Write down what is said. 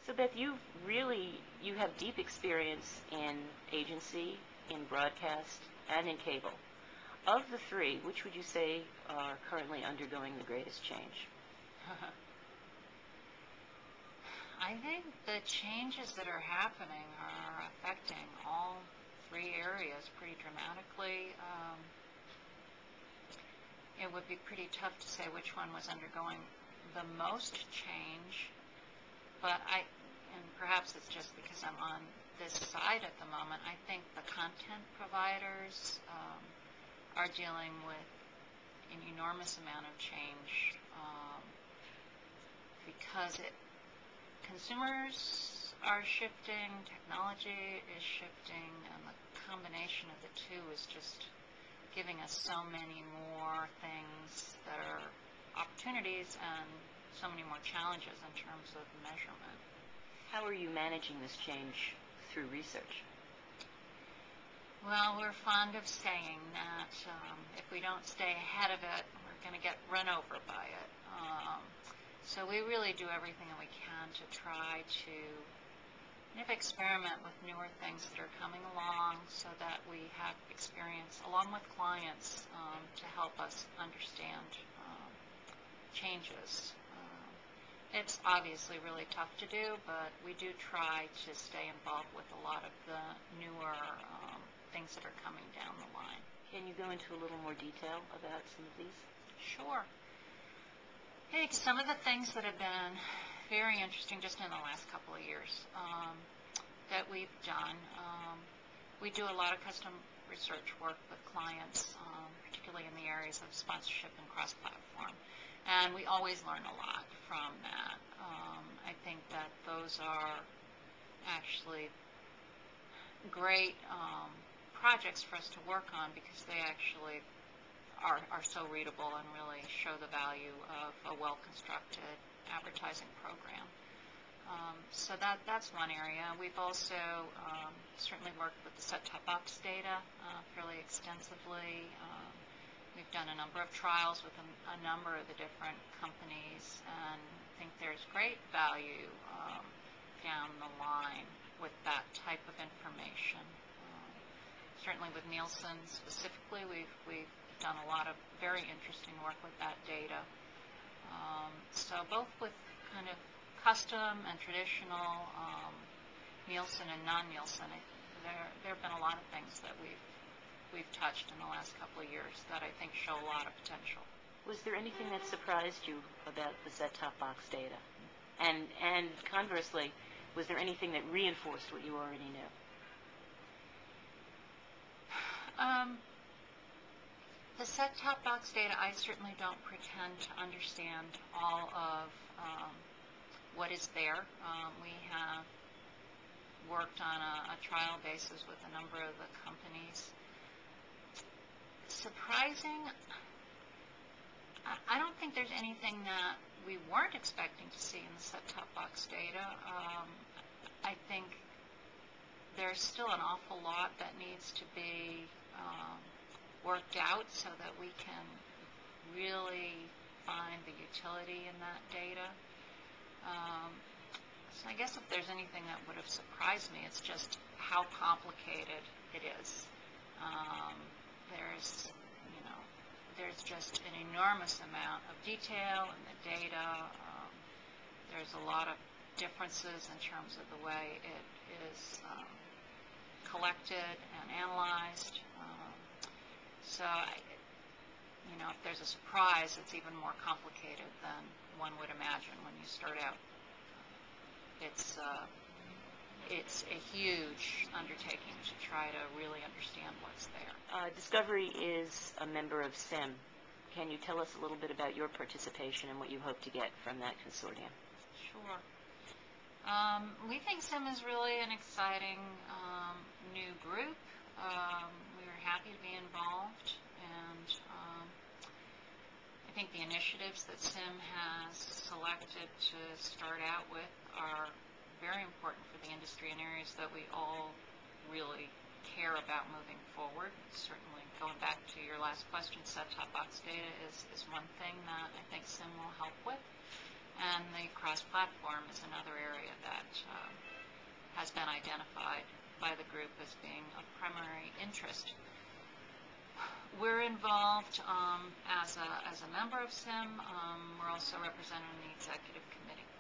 So Beth, you have deep experience in agency, in broadcast, and in cable. Of the three, which would you say are currently undergoing the greatest change? I think the changes that are happening are affecting all three areas pretty dramatically. It would be pretty tough to say which one was undergoing the most change, but and perhaps it's just because I'm on this side at the moment, I think the content providers are dealing with an enormous amount of change because consumers are shifting, technology is shifting, and the combination of the two is just giving us so many more things that are opportunities and so many more challenges in terms of measurement. How are you managing this change through research? Well, we're fond of saying that if we don't stay ahead of it, we're going to get run over by it. So we really do everything that we can to try to experiment with newer things that are coming along so that we have experience along with clients to help us understand changes. It's obviously really tough to do, but we do try to stay involved with a lot of the newer things that are coming down the line. Can you go into a little more detail about some of these? Sure. I think some of the things that have been very interesting just in the last couple of years that we've done, we do a lot of custom research work with clients, particularly in the areas of sponsorship and cross-platform. And we always learn a lot from that. I think that those are actually great projects for us to work on because they actually are so readable and really show the value of a well-constructed advertising program. So that's one area. We've also certainly worked with the set-top box data fairly extensively. We've done a number of trials with a number of the different companies, and I think there's great value down the line with that type of information. Certainly with Nielsen specifically, we've done a lot of very interesting work with that data. So both with kind of custom and traditional Nielsen and non-Nielsen, there have been a lot of things that we've touched in the last couple of years that I think show a lot of potential. Was there anything that surprised you about the set-top box data? And conversely, was there anything that reinforced what you already knew? The set-top box data, I certainly don't pretend to understand all of what is there. We have worked on a trial basis with a number of the companies. Surprising, I don't think there's anything that we weren't expecting to see in the set-top box data. I think there's still an awful lot that needs to be worked out so that we can really find the utility in that data. So I guess if there's anything that would have surprised me, it's just how complicated it is. There's just an enormous amount of detail in the data. There's a lot of differences in terms of the way it is collected and analyzed. So, if there's a surprise, it's even more complicated than one would imagine when you start out. It's a huge undertaking to try to really understand what's there. Discovery is a member of CIMM. Can you tell us a little bit about your participation and what you hope to get from that consortium? Sure. We think CIMM is really an exciting new group. We were happy to be involved, and I think the initiatives that CIMM has selected to start out with are very important for the industry in areas that we all really care about moving forward. Certainly, going back to your last question, set-top box data is one thing that I think CIMM will help with. And the Additionally, cross-platform is another area that has been identified by the group as being of primary interest. We're involved as a member of CIMM. We're also represented on the executive committee.